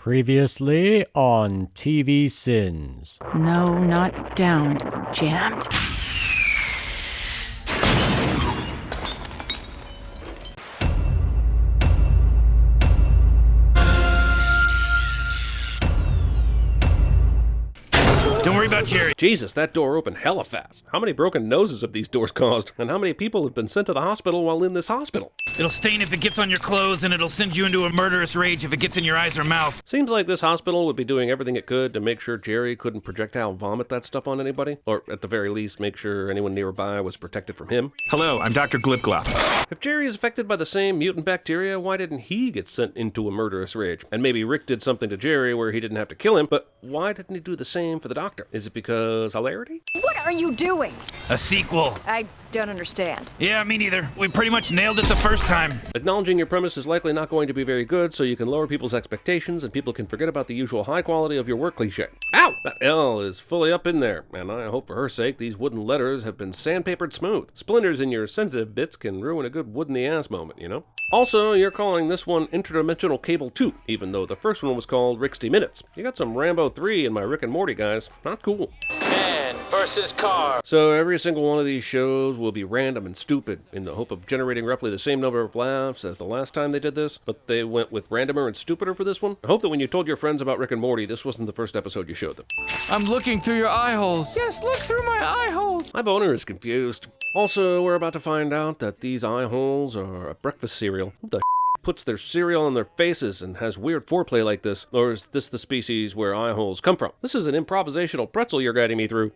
Previously on TVSins. No, not downed. Jammed. Don't worry about Jerry. Jesus, that door opened hella fast. How many broken noses have these doors caused? And how many people have been sent to the hospital while in this hospital? It'll stain if it gets on your clothes, and it'll send you into a murderous rage if it gets in your eyes or mouth. Seems like this hospital would be doing everything it could to make sure Jerry couldn't projectile vomit that stuff on anybody. Or at the very least, make sure anyone nearby was protected from him. Hello, I'm Dr. Glipglop. If Jerry is affected by the same mutant bacteria, why didn't he get sent into a murderous rage? And maybe Rick did something to Jerry where he didn't have to kill him, but why didn't he do the same for the doctor? Is it because hilarity? What are you doing? A sequel. I don't understand. Yeah, me neither. We pretty much nailed it the first time. Acknowledging your premise is likely not going to be very good, so you can lower people's expectations and people can forget about the usual high quality of your work cliche. Ow! That L is fully up in there, and I hope for her sake these wooden letters have been sandpapered smooth. Splinters in your sensitive bits can ruin a good wood in the ass moment, you know? Also, you're calling this one Interdimensional Cable 2, even though the first one was called Rick Minutes. You got some Rambo 3 in my Rick and Morty, guys. Not cool. Man versus car. So every single one of these shows will be random and stupid in the hope of generating roughly the same number of laughs as the last time they did this, but they went with randomer and stupider for this one. I hope that when you told your friends about Rick and Morty, this wasn't the first episode you showed them. I'm looking through your eye holes. Yes, look through my eye holes. My boner is confused. Also, we're about to find out that these eye holes are a breakfast cereal. Who the puts their cereal on their faces and has weird foreplay like this? Or is this the species where eye holes come from? This is an improvisational pretzel you're guiding me through.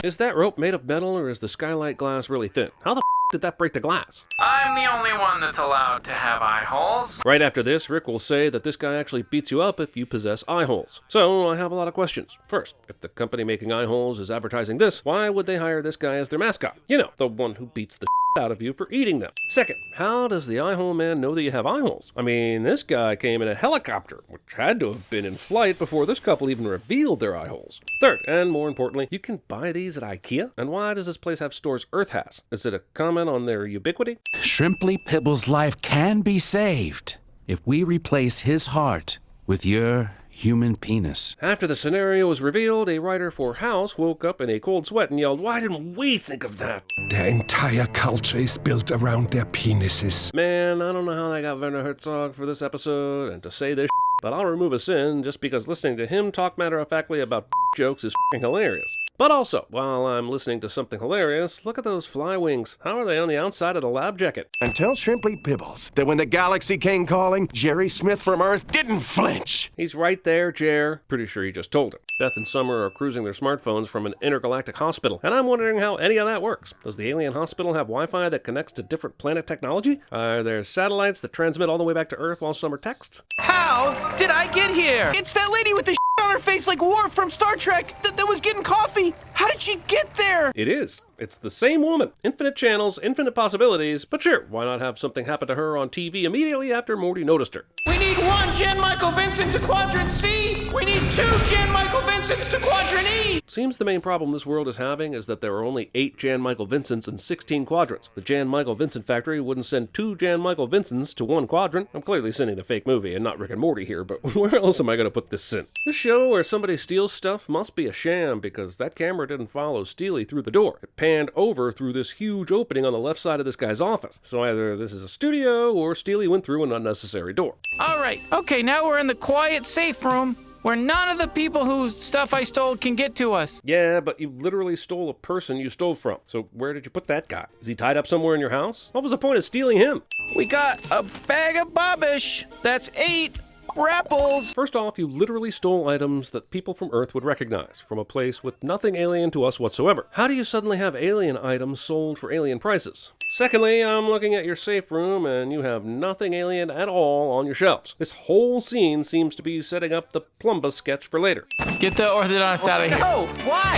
Is that rope made of metal or is the skylight glass really thin? How the did that break the glass? I'm the only one that's allowed to have eye holes. Right after this, Rick will say that this guy actually beats you up if you possess eye holes. So I have a lot of questions. First, if the company making eye holes is advertising this, why would they hire this guy as their mascot? You know, the one who beats the out of you for eating them. Second, how does the eye hole man know that you have eye holes? I mean, this guy came in a helicopter, which had to have been in flight before this couple even revealed their eye holes. Third, and more importantly, you can buy these at IKEA? And why does this place have stores Earth has? Is it a comment on their ubiquity? Shrimply Pibble's life can be saved if we replace his heart with your human penis. After the scenario was revealed, a writer for House woke up in a cold sweat and yelled, "Why didn't we think of that?" Their entire culture is built around their penises. Man, I don't know how they got Werner Herzog for this episode and to say this but I'll remove a sin just because listening to him talk matter-of-factly about jokes is hilarious. But also, while I'm listening to something hilarious, look at those fly wings. How are they on the outside of the lab jacket? And tell Shrimply Pibbles that when the galaxy came calling, Jerry Smith from Earth didn't flinch. He's right there, Jer. Pretty sure he just told him. Beth and Summer are cruising their smartphones from an intergalactic hospital, and I'm wondering how any of that works. Does the alien hospital have Wi-Fi that connects to different planet technology? Are there satellites that transmit all the way back to Earth while Summer texts? How did I get here? It's that lady with the on her face like Worf from Star Trek that was getting coffee. How did she get there? It is. It's the same woman. Infinite channels, infinite possibilities, but sure, why not have something happen to her on TV immediately after Morty noticed her? We need 1 Jan Michael Vincent to Quadrant C. We need 2 Jan Michael Vincents to Quadrant E. Seems the main problem this world is having is that there are only 8 Jan Michael Vincents and 16 quadrants. The Jan Michael Vincent factory wouldn't send 2 Jan Michael Vincents to 1 quadrant. I'm clearly sending the fake movie and not Rick and Morty here, but where else am I going to put this sin? This show where somebody steals stuff must be a sham because that camera didn't follow Steely through the door. It panned over through this huge opening on the left side of this guy's office. So either this is a studio or Steely went through an unnecessary door. All right, okay, now we're in the quiet safe room where none of the people whose stuff I stole can get to us. Yeah, but you literally stole a person you stole from. So where did you put that guy? Is he tied up somewhere in your house? What was the point of stealing him? We got a bag of bobbish. That's 8 rapples. First off, you literally stole items that people from Earth would recognize from a place with nothing alien to us whatsoever. How do you suddenly have alien items sold for alien prices? Secondly, I'm looking at your safe room and you have nothing alien at all on your shelves. This whole scene seems to be setting up the Plumbus sketch for later. Get the orthodontist out of here. No, why?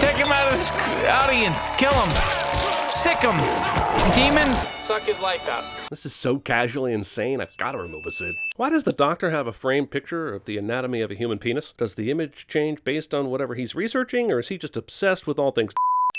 Take him out of this audience. Kill him. Sick him. Demons. Suck his life out. This is so casually insane, I've got to remove a Sid. Why does the doctor have a framed picture of the anatomy of a human penis? Does the image change based on whatever he's researching, or is he just obsessed with all things?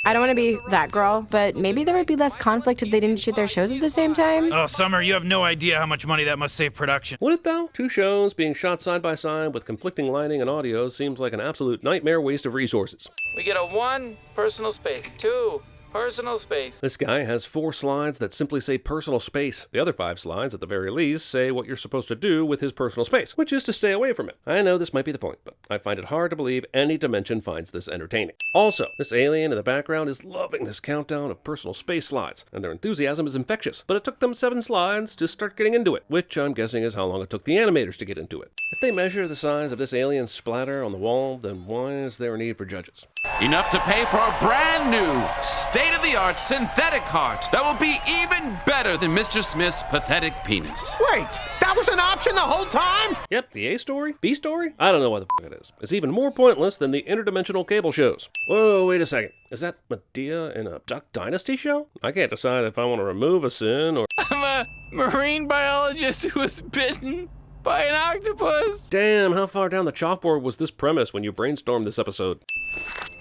I don't want to be that girl, but maybe there would be less conflict if they didn't shoot their shows at the same time. Oh, Summer, you have no idea how much money that must save production. Would it though? 2 shows being shot side by side with conflicting lighting and audio seems like an absolute nightmare waste of resources. We get a 1, personal space. 2, personal space. This guy has 4 slides that simply say personal space. The other 5 slides, at the very least, say what you're supposed to do with his personal space, which is to stay away from it. I know this might be the point, but I find it hard to believe any dimension finds this entertaining. Also, this alien in the background is loving this countdown of personal space slides, and their enthusiasm is infectious, but it took them 7 slides to start getting into it, which I'm guessing is how long it took the animators to get into it. If they measure the size of this alien splatter on the wall, then why is there a need for judges? Enough to pay for a brand new, state-of-the-art synthetic heart that will be even better than Mr. Smith's pathetic penis. Wait, that was an option the whole time? Yep, the A story? B story? I don't know what the f*** it is. It's even more pointless than the Interdimensional Cable shows. Whoa, wait a second. Is that Medea in a Duck Dynasty show? I can't decide if I want to remove a sin or... I'm a marine biologist who was bitten by an octopus. Damn, how far down the chalkboard was this premise when you brainstormed this episode?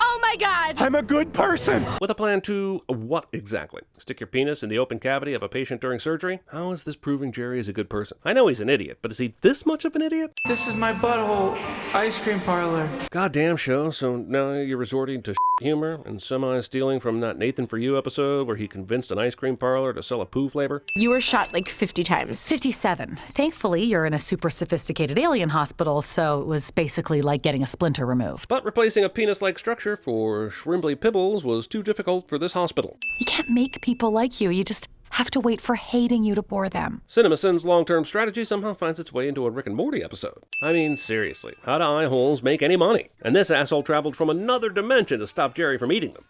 Oh my god! I'm a good person. With a plan to what exactly? Stick your penis in the open cavity of a patient during surgery? How is this proving Jerry is a good person? I know he's an idiot, but is he this much of an idiot? This is my butthole ice cream parlor. Goddamn show, so now you're resorting to humor and semi-stealing from that Nathan For You episode where he convinced an ice cream parlor to sell a poo flavor? You were shot like 50 times. 57. Thankfully, you're in a super sophisticated alien hospital, so it was basically like getting a splinter removed. But replacing a penis-like structure for shrimply pibbles was too difficult for this hospital. You can't make people like you. You just have to wait for hating you to bore them. TVSins' long-term strategy somehow finds its way into a Rick and Morty episode. I mean, seriously, how do eye holes make any money? And this asshole traveled from another dimension to stop Jerry from eating them.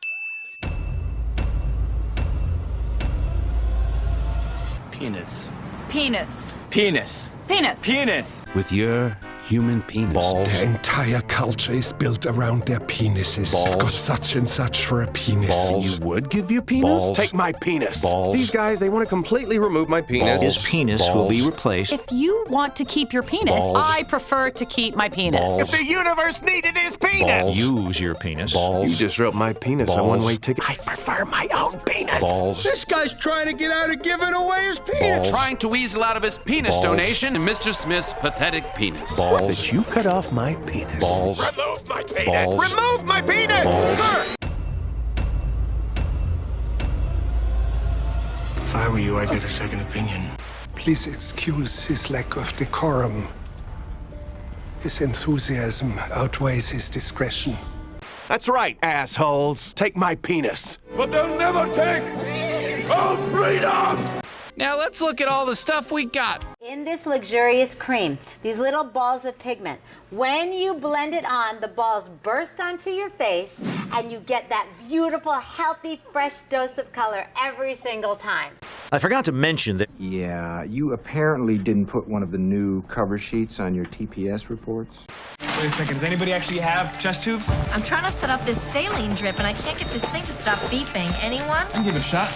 Penis. Penis. Penis. Penis. Penis. With your human penis. Their entire culture is built around their penises. I've got such and such for a penis. You would give your penis? Take my penis. These guys, they want to completely remove my penis. His penis will be replaced. If you want to keep your penis, I prefer to keep my penis. If the universe needed his penis. Use your penis. You just wrote my penis a one-way ticket. I prefer my own penis. This guy's trying to get out of giving away his penis. Trying to weasel out of his penis donation and Mr. Smith's pathetic penis. That you cut off my penis. Remove my penis. Remove my penis, sir. If I were you, I'd get a second opinion. Please excuse his lack of decorum. His enthusiasm outweighs his discretion. That's right, assholes. Take my penis. But they'll never take our freedom! Now let's look at all the stuff we got. In this luxurious cream, these little balls of pigment, when you blend it on, the balls burst onto your face and you get that beautiful, healthy, fresh dose of color every single time. I forgot to mention that... Yeah, you apparently didn't put one of the new cover sheets on your TPS reports. Wait a second, does anybody actually have chest tubes? I'm trying to set up this saline drip and I can't get this thing to stop beeping. Anyone? I'll give it a shot.